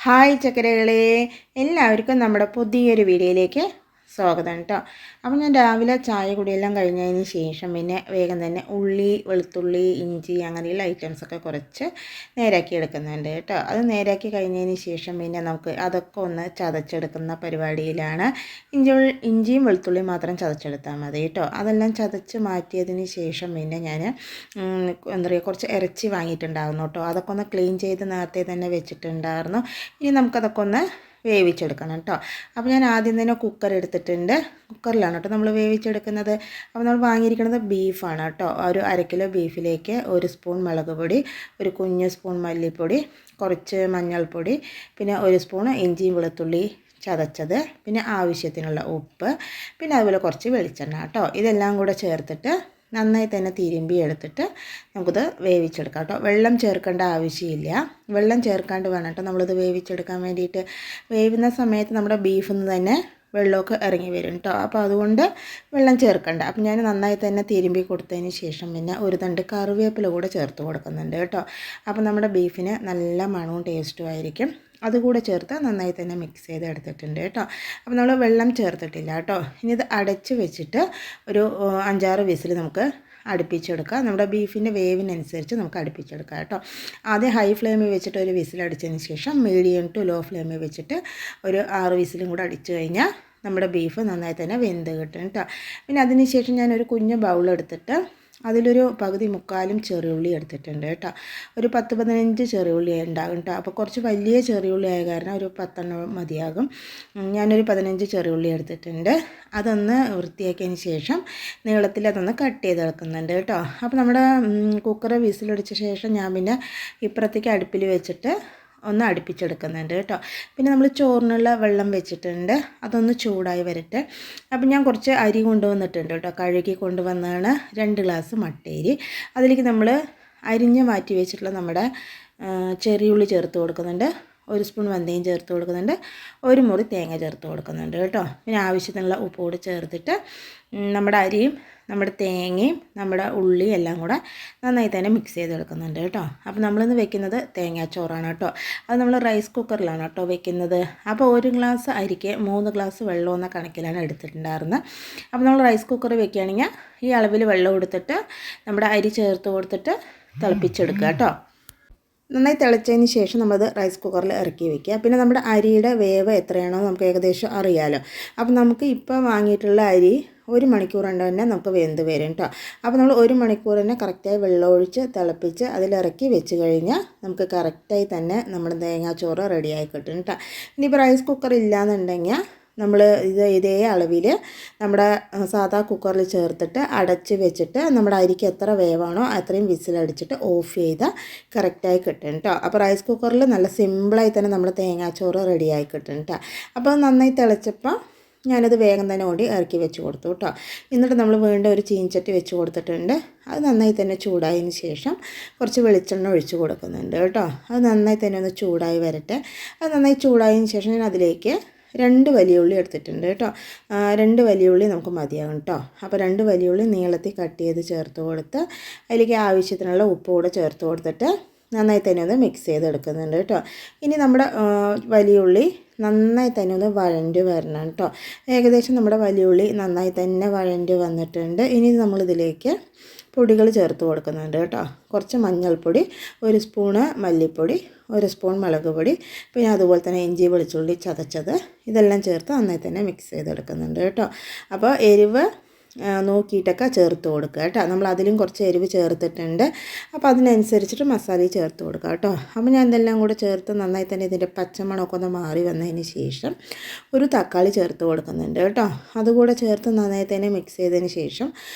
Hi ചക്കരകളെ, എല്ലാവർക്കും നമ്മുടെ പുതിയൊരു വീഡിയോയിലേക്ക് സ്വാഗതം കേട്ടോ. അപ്പോൾ ഞാൻ രാവിലെ ചായ കുടിയെല്ലാം കഴിഞ്ഞതിന് ശേഷം പിന്നെ വേഗം തന്നെ ഉള്ളി, വെളുത്തുള്ളി, ഇഞ്ചി അങ്ങനെയുള്ള ഐറ്റംസൊക്കെ കുറച്ച് നേരാക്കി എടുക്കുന്നുണ്ട് കേട്ടോ. അത് നേരാക്കി കഴിഞ്ഞതിന് ശേഷം പിന്നെ നമുക്ക് അതൊക്കെ ഒന്ന് ചതച്ചെടുക്കുന്ന പരിപാടിയിലാണ്. ഇഞ്ചിയും വെളുത്തുള്ളിയും മാത്രം ചതച്ചെടുത്താൽ മതി കേട്ടോ. അതെല്ലാം ചതച്ച് മാറ്റിയതിന് ശേഷം പിന്നെ ഞാൻ എന്താ പറയുക, കുറച്ച് ഇറച്ചി വാങ്ങിയിട്ടുണ്ടായിരുന്നു കേട്ടോ. അതൊക്കെ ഒന്ന് ക്ലീൻ ചെയ്ത് നേരത്തെ തന്നെ വെച്ചിട്ടുണ്ടായിരുന്നു. ഇനി നമുക്കതൊക്കെ ഒന്ന് വേവിച്ചെടുക്കണം കേട്ടോ. അപ്പോൾ ഞാൻ ആദ്യം തന്നെ കുക്കർ എടുത്തിട്ടുണ്ട്. കുക്കറിലാണ് കേട്ടോ നമ്മൾ വേവിച്ചെടുക്കുന്നത്. അപ്പോൾ നമ്മൾ വാങ്ങിയിരിക്കുന്നത് ബീഫാണ് കേട്ടോ. ഒരു 1/2 കിലോ ബീഫിലേക്ക് 1 സ്പൂൺ മുളക് പൊടി, ഒരു കുഞ്ഞ് സ്പൂൺ മല്ലിപ്പൊടി, കുറച്ച് മഞ്ഞൾപ്പൊടി, പിന്നെ 1 സ്പൂൺ ഇഞ്ചിയും വെളുത്തുള്ളി ചതച്ചത്, പിന്നെ ആവശ്യത്തിനുള്ള ഉപ്പ്, പിന്നെ അതുപോലെ കുറച്ച് വെളിച്ചെണ്ണ കേട്ടോ. ഇതെല്ലാം കൂടെ ചേർത്തിട്ട് നന്നായി തന്നെ തിരുമ്പി എടുത്തിട്ട് നമുക്കിത് വേവിച്ചെടുക്കാം കേട്ടോ. വെള്ളം ചേർക്കേണ്ട ആവശ്യമില്ല. വെള്ളം ചേർക്കാണ്ട് വേണം കേട്ടോ നമ്മളിത് വേവിച്ചെടുക്കാൻ വേണ്ടിയിട്ട്. വേവുന്ന സമയത്ത് നമ്മുടെ ബീഫിൽ നിന്ന് തന്നെ വെള്ളമൊക്കെ ഇറങ്ങി വരും കേട്ടോ. അപ്പോൾ അതുകൊണ്ട് വെള്ളം ചേർക്കണ്ട. അപ്പം ഞാൻ നന്നായി തന്നെ തിരുമ്പി കൊടുത്തതിന് ശേഷം പിന്നെ ഒരു തണ്ട് കറിവേപ്പില കൂടെ ചേർത്ത് കൊടുക്കുന്നുണ്ട് കേട്ടോ. അപ്പോൾ നമ്മുടെ ബീഫിന് നല്ല മണവും ടേസ്റ്റും ആയിരിക്കും. അതുകൂടെ ചേർത്ത് നന്നായി തന്നെ മിക്സ് ചെയ്ത് എടുത്തിട്ടുണ്ട് കേട്ടോ. അപ്പോൾ നമ്മൾ വെള്ളം ചേർത്തിട്ടില്ല കേട്ടോ. ഇനി ഇത് അടച്ച് വെച്ചിട്ട് ഒരു 5-6 വിസിൽ നമുക്ക് അടുപ്പിച്ചെടുക്കാം. നമ്മുടെ ബീഫിൻ്റെ വേവിനനുസരിച്ച് നമുക്ക് അടുപ്പിച്ചെടുക്കാം കേട്ടോ. ആദ്യം ഹൈ ഫ്ലെയിമിൽ വെച്ചിട്ട് ഒരു വിസിൽ അടിച്ചതിന് ശേഷം മീഡിയം ടു ലോ ഫ്ലെയിമിൽ വെച്ചിട്ട് ഒരു 6 വിസിലും കൂടെ അടിച്ചു കഴിഞ്ഞാൽ നമ്മുടെ ബീഫ് നന്നായി തന്നെ വെന്ത് കിട്ടും കേട്ടോ. പിന്നെ അതിന് ശേഷം ഞാനൊരു കുഞ്ഞ് ബൗളെടുത്തിട്ട് അതിലൊരു പകുതി മുക്കാലും ചെറിയുള്ളി എടുത്തിട്ടുണ്ട് കേട്ടോ. ഒരു 10-15 ചെറിയുള്ളി ഉണ്ടാകും കേട്ടോ. അപ്പോൾ കുറച്ച് വലിയ ചെറിയുള്ളി ആയ കാരണം ഒരു 10 മതിയാകും. ഞാനൊരു 15 ചെറിയുള്ളി എടുത്തിട്ടുണ്ട്. അതൊന്ന് വൃത്തിയാക്കിയതിന് ശേഷം നീളത്തിൽ അതൊന്ന് കട്ട് ചെയ്തെടുക്കുന്നുണ്ട് കേട്ടോ. അപ്പോൾ നമ്മുടെ കുക്കർ വിസിലടിച്ച ശേഷം ഞാൻ പിന്നെ ഇപ്പുറത്തേക്ക് അടുപ്പിൽ വെച്ചിട്ട് ഒന്ന് അടുപ്പിച്ചെടുക്കുന്നുണ്ട് കേട്ടോ. പിന്നെ നമ്മൾ ചോറിനുള്ള വെള്ളം വെച്ചിട്ടുണ്ട്. അതൊന്ന് ചൂടായി വരട്ടെ. അപ്പം ഞാൻ കുറച്ച് അരി കൊണ്ടുവന്നിട്ടുണ്ട് കേട്ടോ. കഴുകി കൊണ്ടുവന്നാണ് 2 ഗ്ലാസ് മട്ടേരി. അതിലേക്ക് നമ്മൾ അരിഞ്ഞ് മാറ്റി വെച്ചിട്ടുള്ള നമ്മുടെ ചെറിയുള്ളി ചേർത്ത് കൊടുക്കുന്നുണ്ട്. 1 സ്പൂൺ വെന്തയും ചേർത്ത് കൊടുക്കുന്നുണ്ട്. 1 മുറി തേങ്ങ ചേർത്ത് കൊടുക്കുന്നുണ്ട് കേട്ടോ. പിന്നെ ആവശ്യത്തിനുള്ള ഉപ്പ് കൂടി ചേർത്തിട്ട് നമ്മുടെ അരിയും നമ്മുടെ തേങ്ങയും നമ്മുടെ ഉള്ളിയും എല്ലാം കൂടെ നന്നായി തന്നെ മിക്സ് ചെയ്തെടുക്കുന്നുണ്ട് കേട്ടോ. അപ്പോൾ നമ്മളിന്ന് വെക്കുന്നത് തേങ്ങാച്ചോറാണ് കേട്ടോ. അത് നമ്മൾ റൈസ് കുക്കറിലാണ് കേട്ടോ വെക്കുന്നത്. അപ്പോൾ 1 ഗ്ലാസ് അരിക്ക് 3 ഗ്ലാസ് വെള്ളം എന്ന കണക്കിലാണ് എടുത്തിട്ടുണ്ടായിരുന്നത്. അപ്പോൾ നമ്മൾ റൈസ് കുക്കർ വെക്കുകയാണെങ്കിൽ ഈ അളവിൽ വെള്ളം എടുത്തിട്ട് നമ്മുടെ അരി ചേർത്ത് കൊടുത്തിട്ട് തിളപ്പിച്ചെടുക്കുക കേട്ടോ. നന്നായി തിളച്ചതിന് ശേഷം നമ്മളത് റൈസ് കുക്കറിൽ ഇറക്കി വയ്ക്കുക. പിന്നെ നമ്മുടെ അരിയുടെ വേവ് എത്രയാണോ നമുക്ക് ഏകദേശം അറിയാമല്ലോ. അപ്പോൾ നമുക്ക് ഇപ്പോൾ വാങ്ങിയിട്ടുള്ള അരി 1 മണിക്കൂർ കൊണ്ട് തന്നെ നമുക്ക് വെന്ത് വരും കേട്ടോ. അപ്പോൾ നമ്മൾ 1 മണിക്കൂർ തന്നെ കറക്റ്റായി വെള്ളമൊഴിച്ച് തിളപ്പിച്ച് അതിലിറക്കി വെച്ച് കഴിഞ്ഞാൽ നമുക്ക് കറക്റ്റായി തന്നെ നമ്മുടെ തേങ്ങാച്ചോറ് റെഡിയായി കിട്ടും കേട്ടോ. ഇനിയിപ്പോൾ റൈസ് കുക്കർ ഇല്ലയെന്നുണ്ടെങ്കിൽ നമ്മൾ ഇതേ അളവിൽ നമ്മുടെ സാധാ കുക്കറിൽ ചേർത്തിട്ട് അടച്ച് വെച്ചിട്ട് നമ്മുടെ അരിക്ക് എത്ര വേവാണോ അത്രയും വിസിലടിച്ചിട്ട് ഓഫ് ചെയ്താൽ കറക്റ്റായി കിട്ടും കേട്ടോ. അപ്പോൾ റൈസ് കുക്കറിൽ നല്ല സിമ്പിളായി തന്നെ നമ്മൾ തേങ്ങാച്ചോറ് റെഡിയായി കിട്ടും കേട്ടോ. അപ്പോൾ നന്നായി തിളച്ചപ്പോൾ ഞാനത് വേഗം തന്നെ ഓടി ഇറക്കി വെച്ച് കൊടുത്തു കേട്ടോ. എന്നിട്ട് നമ്മൾ വീണ്ടും ഒരു ചീനച്ചട്ടി വെച്ച് കൊടുത്തിട്ടുണ്ട്. അത് നന്നായി തന്നെ ചൂടായതിന് ശേഷം കുറച്ച് വെളിച്ചെണ്ണ ഒഴിച്ച് കൊടുക്കുന്നുണ്ട് കേട്ടോ. അത് നന്നായി തന്നെ ഒന്ന് ചൂടായി വരട്ടെ. അത് നന്നായി ചൂടായതിന് ശേഷം ഞാൻ അതിലേക്ക് 2 വലിയ ഉള്ളി എടുത്തിട്ടുണ്ട് കേട്ടോ. 2 വലിയ ഉള്ളി നമുക്ക് മതിയാകും കേട്ടോ. അപ്പോൾ 2 വലിയ ഉള്ളി നീളത്തിൽ കട്ട് ചെയ്ത് ചേർത്ത് കൊടുത്ത് അതിലേക്ക് ആവശ്യത്തിനുള്ള ഉപ്പ് കൂടെ ചേർത്ത് കൊടുത്തിട്ട് നന്നായി തന്നെ ഒന്ന് മിക്സ് ചെയ്തെടുക്കുന്നുണ്ട് കേട്ടോ. ഇനി നമ്മുടെ വലിയ ഉള്ളി നന്നായി തന്നെ ഒന്ന് വഴണ്ട് വരണം കേട്ടോ. ഏകദേശം നമ്മുടെ വലിയ ഉള്ളി നന്നായി തന്നെ വഴണ്ട് വന്നിട്ടുണ്ട്. ഇനി നമ്മളിതിലേക്ക് പൊടികൾ ചേർത്ത് കൊടുക്കുന്നുണ്ട് കേട്ടോ. കുറച്ച് മഞ്ഞൾപ്പൊടി, 1 സ്പൂണ് മല്ലിപ്പൊടി, 1 സ്പൂൺ മുളക് പൊടി, പിന്നെ അതുപോലെ തന്നെ ഇഞ്ചി വെളുത്തുള്ളി ചതച്ചത്, ഇതെല്ലാം ചേർത്ത് നന്നായി തന്നെ മിക്സ് ചെയ്തെടുക്കുന്നുണ്ട് കേട്ടോ. അപ്പോൾ എരിവ് നോക്കിയിട്ടൊക്കെ ചേർത്ത് കൊടുക്കുക കേട്ടോ. നമ്മൾ അതിലും കുറച്ച് എരിവ് ചേർത്തിട്ടുണ്ട്. അപ്പോൾ അതിനനുസരിച്ചിട്ട് മസാല ചേർത്ത് കൊടുക്കുക കേട്ടോ. അപ്പോൾ ഞാൻ ഇതെല്ലാം കൂടെ ചേർത്ത് നന്നായി തന്നെ ഇതിൻ്റെ പച്ചമണമൊക്കെ ഒന്ന് മാറി വന്നതിന് ശേഷം ഒരു തക്കാളി ചേർത്ത് കൊടുക്കുന്നുണ്ട് കേട്ടോ. അതുകൂടെ ചേർത്ത് നന്നായി തന്നെ മിക്സ് ചെയ്തതിന് ശേഷം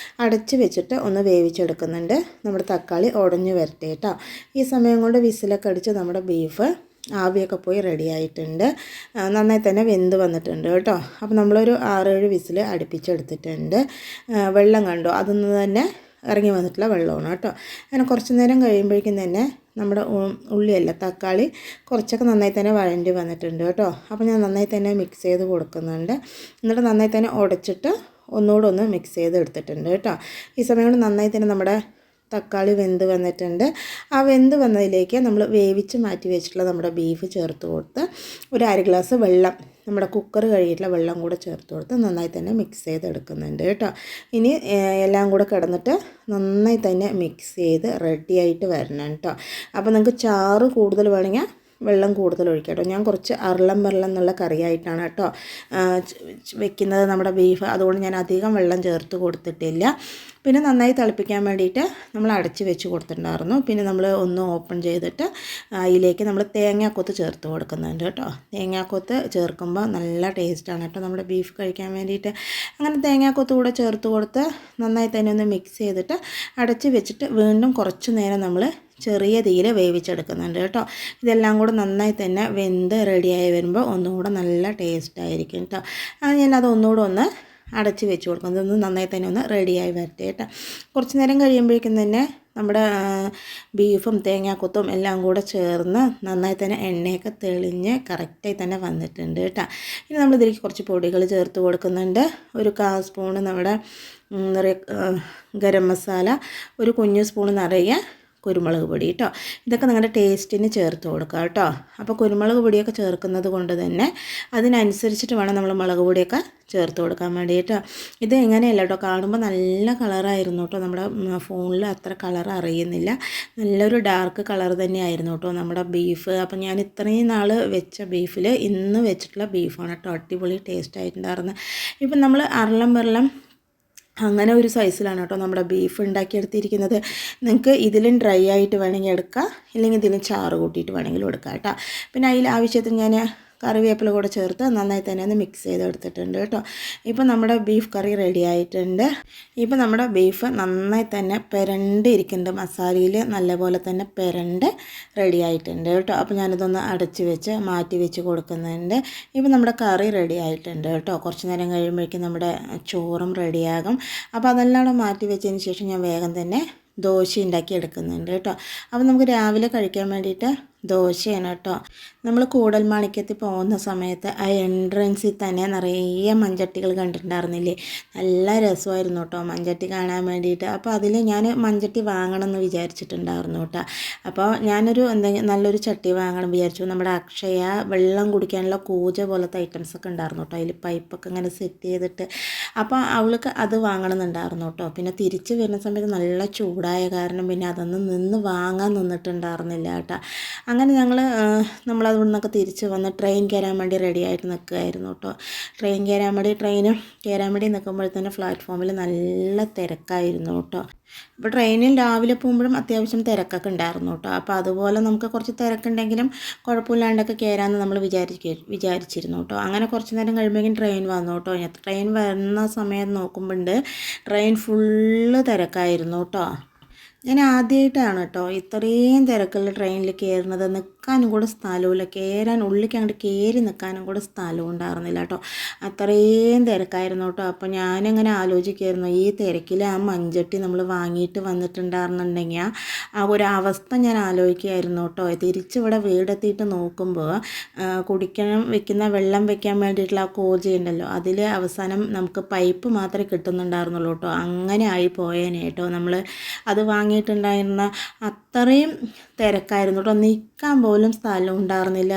അടച്ച് വെച്ചിട്ട് ഒന്ന് വേവിച്ചെടുക്കുന്നുണ്ട്. നമ്മുടെ തക്കാളി ഉടഞ്ഞു വരട്ടെ കേട്ടോ. ഈ സമയം കൊണ്ട് വിസിലൊക്കെ അടിച്ച് നമ്മുടെ ബീഫ് ആവിയൊക്കെ പോയി റെഡി ആയിട്ടുണ്ട്. നന്നായി തന്നെ വെന്ത് വന്നിട്ടുണ്ട് കേട്ടോ. അപ്പോൾ നമ്മളൊരു 6-7 വിസിൽ അടുപ്പിച്ചെടുത്തിട്ടുണ്ട്. വെള്ളം കണ്ടോ, അതൊന്ന് തന്നെ ഇറങ്ങി വന്നിട്ടുള്ള വെള്ളമാണ് കേട്ടോ. അങ്ങനെ കുറച്ച് നേരം കഴിയുമ്പോഴേക്കും തന്നെ നമ്മുടെ ഉള്ളിയല്ല തക്കാളി കുറച്ചൊക്കെ നന്നായി തന്നെ വഴണ്ടി വന്നിട്ടുണ്ട് കേട്ടോ. അപ്പോൾ ഞാൻ നന്നായി തന്നെ മിക്സ് ചെയ്ത് കൊടുക്കുന്നുണ്ട്. എന്നിട്ട് നന്നായി തന്നെ ഉടച്ചിട്ട് ഒന്നുകൂടെ ഒന്ന് മിക്സ് ചെയ്ത് എടുത്തിട്ടുണ്ട് കേട്ടോ. ഈ സമയം കൊണ്ട് നന്നായി തന്നെ നമ്മുടെ തക്കാളി വെന്ത് വന്നിട്ടുണ്ട്. ആ വെന്ത് വന്നതിലേക്ക് നമ്മൾ വേവിച്ച് മാറ്റി വെച്ചിട്ടുള്ള നമ്മുടെ ബീഫ് ചേർത്ത് കൊടുത്ത് ഒരു 1/2 ഗ്ലാസ് വെള്ളം, നമ്മുടെ കുക്കർ കഴുകിയിട്ടുള്ള വെള്ളം കൂടെ ചേർത്ത് കൊടുത്ത് നന്നായി തന്നെ മിക്സ് ചെയ്തെടുക്കുന്നുണ്ട് കേട്ടോ. ഇനി എല്ലാം കൂടെ കിടന്നിട്ട് നന്നായി തന്നെ മിക്സ് ചെയ്ത് റെഡിയായിട്ട് വരണം കേട്ടോ. അപ്പോൾ നിങ്ങൾക്ക് ചാറ് കൂടുതൽ വേണമെങ്കിൽ വെള്ളം കൂടുതൽ ഒഴിക്കാം കേട്ടോ. ഞാൻ കുറച്ച് അരളം എന്നുള്ള കറിയായിട്ടാണ് കേട്ടോ വെക്കുന്നത് നമ്മുടെ ബീഫ്. അതുകൊണ്ട് ഞാൻ അധികം വെള്ളം ചേർത്ത് കൊടുത്തിട്ടില്ല. പിന്നെ നന്നായി തിളപ്പിക്കാൻ വേണ്ടിയിട്ട് നമ്മൾ അടച്ച് വെച്ച് കൊടുത്തിട്ടുണ്ടായിരുന്നു. പിന്നെ നമ്മൾ ഒന്ന് ഓപ്പൺ ചെയ്തിട്ട് അതിലേക്ക് നമ്മൾ തേങ്ങാക്കൊത്ത് ചേർത്ത് കൊടുക്കുന്നുണ്ട് കേട്ടോ. തേങ്ങാക്കൊത്ത് ചേർക്കുമ്പോൾ നല്ല ടേസ്റ്റാണ് കേട്ടോ നമ്മുടെ ബീഫ് കഴിക്കാൻ വേണ്ടിയിട്ട്. അങ്ങനെ തേങ്ങാക്കൊത്ത് കൂടെ ചേർത്ത് കൊടുത്ത് നന്നായി തന്നെ ഒന്ന് മിക്സ് ചെയ്തിട്ട് അടച്ച് വെച്ചിട്ട് വീണ്ടും കുറച്ച് നേരം നമ്മൾ ചെറിയ തീയിൽ വേവിച്ചെടുക്കുന്നുണ്ട് കേട്ടോ. ഇതെല്ലാം കൂടെ നന്നായി തന്നെ വെന്ത് റെഡിയായി വരുമ്പോൾ ഒന്നുകൂടെ നല്ല ടേസ്റ്റായിരിക്കും കേട്ടോ. ഞാനത് ഒന്നുകൂടെ ഒന്ന് അടച്ച് വെച്ച് കൊടുക്കും. ഇതൊന്ന് നന്നായി തന്നെ ഒന്ന് റെഡിയായി വരട്ടെ കേട്ടോ. കുറച്ച് നേരം കഴിയുമ്പോഴേക്കും തന്നെ നമ്മുടെ ബീഫും തേങ്ങാക്കൊത്തും എല്ലാം കൂടെ ചേർന്ന് നന്നായി തന്നെ എണ്ണയൊക്കെ തെളിഞ്ഞ് കറക്റ്റായി തന്നെ വന്നിട്ടുണ്ട് കേട്ടോ. ഇനി നമ്മൾ ഇതിലേക്ക് കുറച്ച് പൊടികൾ ചേർത്ത് കൊടുക്കുന്നുണ്ട്. ഒരു 1/4 സ്പൂണ് നമ്മുടെ ഗരം മസാല, ഒരു കുഞ്ഞു സ്പൂണ് നിറയെ കുരുമുളക് പൊടി കേട്ടോ. ഇതൊക്കെ നിങ്ങളുടെ ടേസ്റ്റിന് ചേർത്ത് കൊടുക്കുക കേട്ടോ. അപ്പോൾ കുരുമുളക് പൊടിയൊക്കെ ചേർക്കുന്നത് കൊണ്ട് തന്നെ അതിനനുസരിച്ചിട്ട് വേണം നമ്മൾ മുളക് പൊടിയൊക്കെ ചേർത്ത് കൊടുക്കാൻ വേണ്ടി കേട്ടോ. ഇത് എങ്ങനെയല്ല കേട്ടോ, കാണുമ്പോൾ നല്ല കളറായിരുന്നു കേട്ടോ. നമ്മുടെ ഫോണിൽ അത്ര കളർ അറിയുന്നില്ല, നല്ലൊരു ഡാർക്ക് കളർ തന്നെയായിരുന്നു കേട്ടോ നമ്മുടെ ബീഫ്. അപ്പോൾ ഞാൻ ഇത്രയും നാൾ വെച്ച ബീഫിൽ ഇന്ന് വെച്ചിട്ടുള്ള ബീഫാണ് കേട്ടോ. അടിപൊളി ടേസ്റ്റ് ആയിട്ടുണ്ടായിരുന്നു. ഇപ്പം നമ്മൾ അരളം അങ്ങനെ ഒരു സൈസിലാണ് കേട്ടോ നമ്മുടെ ബീഫ് ഉണ്ടാക്കിയെടുത്തിരിക്കുന്നത്. നിങ്ങൾക്ക് ഇതിലും ഡ്രൈ ആയിട്ട് വേണമെങ്കിൽ എടുക്കാം, ഇല്ലെങ്കിൽ ഇതിലും ചാറ് കൂട്ടിയിട്ട് വേണമെങ്കിലും എടുക്കാം കേട്ടോ. പിന്നെ അതിൽ ആവശ്യത്തിന് ഞാൻ കറിവേപ്പില കൂടെ ചേർത്ത് നന്നായി തന്നെ ഒന്ന് മിക്സ് ചെയ്തെടുത്തിട്ടുണ്ട് കേട്ടോ. ഇപ്പോൾ നമ്മുടെ ബീഫ് കറി റെഡി ആയിട്ടുണ്ട്. ഇപ്പോൾ നമ്മുടെ ബീഫ് നന്നായി തന്നെ പെരണ്ടിരിക്കുന്നുണ്ട്, മസാലയിൽ നല്ലപോലെ തന്നെ പെരണ്ട് റെഡി ആയിട്ടുണ്ട് കേട്ടോ. അപ്പോൾ ഞാനിതൊന്ന് അടച്ച് വെച്ച് മാറ്റി വെച്ച് കൊടുക്കുന്നുണ്ട്. ഇപ്പോൾ നമ്മുടെ കറി റെഡി ആയിട്ടുണ്ട് കേട്ടോ. കുറച്ച് നേരം കഴിയുമ്പോഴേക്കും നമ്മുടെ ചോറും റെഡിയാകും. അപ്പോൾ അതെല്ലാം മാറ്റി വെച്ചതിന് ശേഷം ഞാൻ വേഗം തന്നെ ദോശ ഉണ്ടാക്കി എടുക്കുന്നുണ്ട് കേട്ടോ. അപ്പോൾ നമുക്ക് രാവിലെ കഴിക്കാൻ വേണ്ടിയിട്ട് ദോശയാണ് കേട്ടോ. നമ്മൾ കൂടൽമാണിക്യത്തിൽ പോകുന്ന സമയത്ത് ആ എൻട്രൻസിൽ തന്നെ നിറയെ മൺചട്ടികൾ കണ്ടിട്ടുണ്ടായിരുന്നില്ലേ? നല്ല രസമായിരുന്നു കേട്ടോ മൺചട്ടി കാണാൻ വേണ്ടിയിട്ട്. അപ്പോൾ അതിൽ ഞാൻ മൺചട്ടി വാങ്ങണം എന്ന് വിചാരിച്ചിട്ടുണ്ടായിരുന്നു കേട്ടോ. അപ്പോൾ ഞാനൊരു നല്ലൊരു ചട്ടി വാങ്ങണം വിചാരിച്ചു. നമ്മുടെ അക്ഷയ വെള്ളം കുടിക്കാനുള്ള കൂജ പോലത്തെ ഐറ്റംസൊക്കെ ഉണ്ടായിരുന്നു കേട്ടോ. അതിൽ പൈപ്പൊക്കെ ഇങ്ങനെ സെറ്റ് ചെയ്തിട്ട്, അപ്പോൾ അവൾക്ക് അത് വാങ്ങണമെന്നുണ്ടായിരുന്നു കേട്ടോ. പിന്നെ തിരിച്ച് വരുന്ന സമയത്ത് നല്ല ചൂടായ കാരണം പിന്നെ അതൊന്നും നിന്ന് വാങ്ങാൻ നിന്നിട്ടുണ്ടായിരുന്നില്ല കേട്ടോ. അങ്ങനെ നമ്മളത് നിന്നൊക്കെ തിരിച്ച് വന്ന് ട്രെയിൻ കയറാൻ വേണ്ടി റെഡി ആയിട്ട് നിൽക്കുകയായിരുന്നു കേട്ടോ. ട്രെയിൻ കയറാൻ വേണ്ടി നിൽക്കുമ്പോൾ തന്നെ പ്ലാറ്റ്ഫോമിൽ നല്ല തിരക്കായിരുന്നു കേട്ടോ. അപ്പോൾ ട്രെയിനിൽ രാവിലെ പോകുമ്പോഴും അത്യാവശ്യം തിരക്കൊക്കെ ഉണ്ടായിരുന്നു കേട്ടോ. അപ്പോൾ അതുപോലെ നമുക്ക് കുറച്ച് തിരക്കുണ്ടെങ്കിലും കുഴപ്പമില്ലാണ്ടൊക്കെ കയറാമെന്ന് നമ്മൾ വിചാരിച്ചിരുന്നു കേട്ടോ. അങ്ങനെ കുറച്ച് നേരം കഴിയുമ്പോഴേക്കും ട്രെയിൻ വന്നു കേട്ടോ. ട്രെയിൻ വരുന്ന സമയം നോക്കുമ്പോണ്ട് ട്രെയിൻ ഫുള്ള് തിരക്കായിരുന്നു കേട്ടോ. ഞാൻ ആദ്യമായിട്ടാണ് കേട്ടോ ഇത്രയും തിരക്കുള്ള ട്രെയിനിൽ കയറുന്നത്. നിൽക്കാനും കൂടെ സ്ഥലമില്ല, ഉള്ളിലേക്ക് അങ്ങോട്ട് കയറി നിൽക്കാനും കൂടെ സ്ഥലം ഉണ്ടായിരുന്നില്ല കേട്ടോ. അത്രയും തിരക്കായിരുന്നു കേട്ടോ. അപ്പോൾ ഞാനിങ്ങനെ ആലോചിക്കായിരുന്നു, ഈ തിരക്കിൽ ആ മൺചട്ടി നമ്മൾ വാങ്ങിയിട്ട് വന്നിട്ടുണ്ടായിരുന്നുണ്ടെങ്കിൽ ആ ഒരു അവസ്ഥ ഞാൻ ആലോചിക്കുകയായിരുന്നു കേട്ടോ. തിരിച്ചിവിടെ വീടെത്തിയിട്ട് നോക്കുമ്പോൾ വെക്കുന്ന വെള്ളം വെക്കാൻ വേണ്ടിയിട്ടുള്ള ആ കോജി ഉണ്ടല്ലോ, അതിൽ അവസാനം നമുക്ക് പൈപ്പ് മാത്രമേ കിട്ടുന്നുണ്ടായിരുന്നുള്ളൂ കേട്ടോ. അങ്ങനെ ആയി പോയേനെ കേട്ടോ. നമ്മൾ അത് വാങ്ങിയിട്ടുണ്ടായിരുന്ന അത്രയും തിരക്കായിരുന്നു കേട്ടോ. നിൽക്കാൻ പോലും സ്ഥലം ഉണ്ടായിരുന്നില്ല.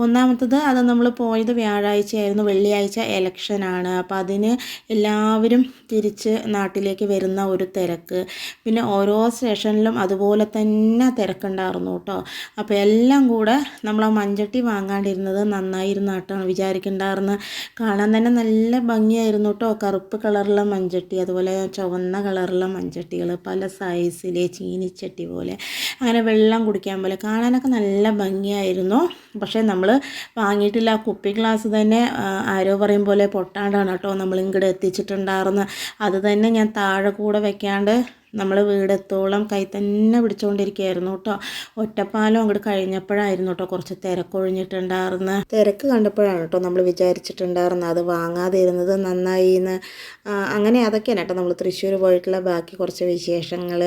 ഒന്നാമത്തത് അത് നമ്മൾ പോയത് വ്യാഴാഴ്ചയായിരുന്നു, വെള്ളിയാഴ്ച ഇലക്ഷനാണ്. അപ്പോൾ അതിന് എല്ലാവരും തിരിച്ച് നാട്ടിലേക്ക് വരുന്ന ഒരു തിരക്ക്. പിന്നെ ഓരോ സ്റ്റേഷനിലും അതുപോലെ തന്നെ തിരക്കുണ്ടായിരുന്നു കേട്ടോ. അപ്പോൾ എല്ലാം കൂടെ നമ്മൾ ആ മൺചട്ടി വാങ്ങാണ്ടിരുന്നത് നന്നായിരുന്നു കേട്ടോ വിചാരിക്കുന്നുണ്ടായിരുന്നു. കാണാൻ തന്നെ നല്ല ഭംഗിയായിരുന്നു കേട്ടോ. കറുപ്പ് കളറുള്ള മൺചട്ടി, അതുപോലെ ചുവന്ന കളറുള്ള മൺചട്ടികൾ, പല സൈസിലെ ചീനിച്ചട്ടി പോലെ, അങ്ങനെ വെള്ളം കുടിക്കാൻ പോലെ കാണാനൊക്കെ നല്ല ഭംഗിയായിരുന്നു. പക്ഷേ നമ്മൾ വാങ്ങിയിട്ടില്ല. ആ കുപ്പി ഗ്ലാസ് തന്നെ ആരോ പറയും പോലെ പൊട്ടാണ്ടാണ് കേട്ടോ നമ്മൾ ഇങ്ങോട്ട് എത്തിച്ചിട്ടുണ്ടായിരുന്നത്. അത് തന്നെ ഞാൻ താഴെ കൂടെ വെക്കാണ്ട് നമ്മൾ വീടെത്തോളം കൈ തന്നെ പിടിച്ചുകൊണ്ടിരിക്കുകയായിരുന്നു കേട്ടോ. ഒറ്റപ്പാലം അങ്ങോട്ട് കഴിഞ്ഞപ്പോഴായിരുന്നു കേട്ടോ കുറച്ച് തിരക്കൊഴിഞ്ഞിട്ടുണ്ടായിരുന്നത്. തിരക്ക് കണ്ടപ്പോഴാണ് കേട്ടോ നമ്മൾ വിചാരിച്ചിട്ടുണ്ടായിരുന്നത് അത് വാങ്ങാതെ ഇരുന്നത് നന്നായി എന്ന്. അങ്ങനെ അതൊക്കെയാണ് കേട്ടോ നമ്മൾ തൃശ്ശൂർ പോയിട്ടുള്ള ബാക്കി കുറച്ച് വിശേഷങ്ങൾ.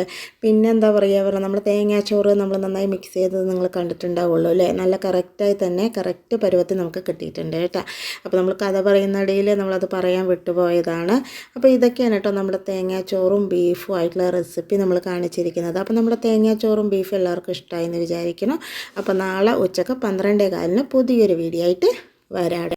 പിന്നെ എന്താ പറയുക, നമ്മൾ തേങ്ങാച്ചോറ് നമ്മൾ നന്നായി മിക്സ് ചെയ്തത് നിങ്ങൾ കണ്ടിട്ടുണ്ടാവുള്ളൂ അല്ലേ? നല്ല കറക്റ്റായി തന്നെ കറക്റ്റ് പരുവത്തിൽ നമുക്ക് കിട്ടിയിട്ടുണ്ട് കേട്ടോ. അപ്പോൾ നമ്മൾ കഥ പറയുന്നിടയിൽ നമ്മളത് പറയാൻ വിട്ടുപോയതാണ്. അപ്പോൾ ഇതൊക്കെയാണ് കേട്ടോ നമ്മുടെ തേങ്ങാച്ചോറും ബീഫും ആയിട്ടുള്ള റെസിപ്പി നമ്മൾ കാണിച്ചിരിക്കുന്നത്. അപ്പോൾ നമ്മുടെ തേങ്ങാച്ചോറും ബീഫും എല്ലാവർക്കും ഇഷ്ടമായി എന്ന് വിചാരിക്കണം. അപ്പോൾ നാളെ ഉച്ചക്ക് 12:15 പുതിയൊരു വീഡിയോ ആയിട്ട് വരാം.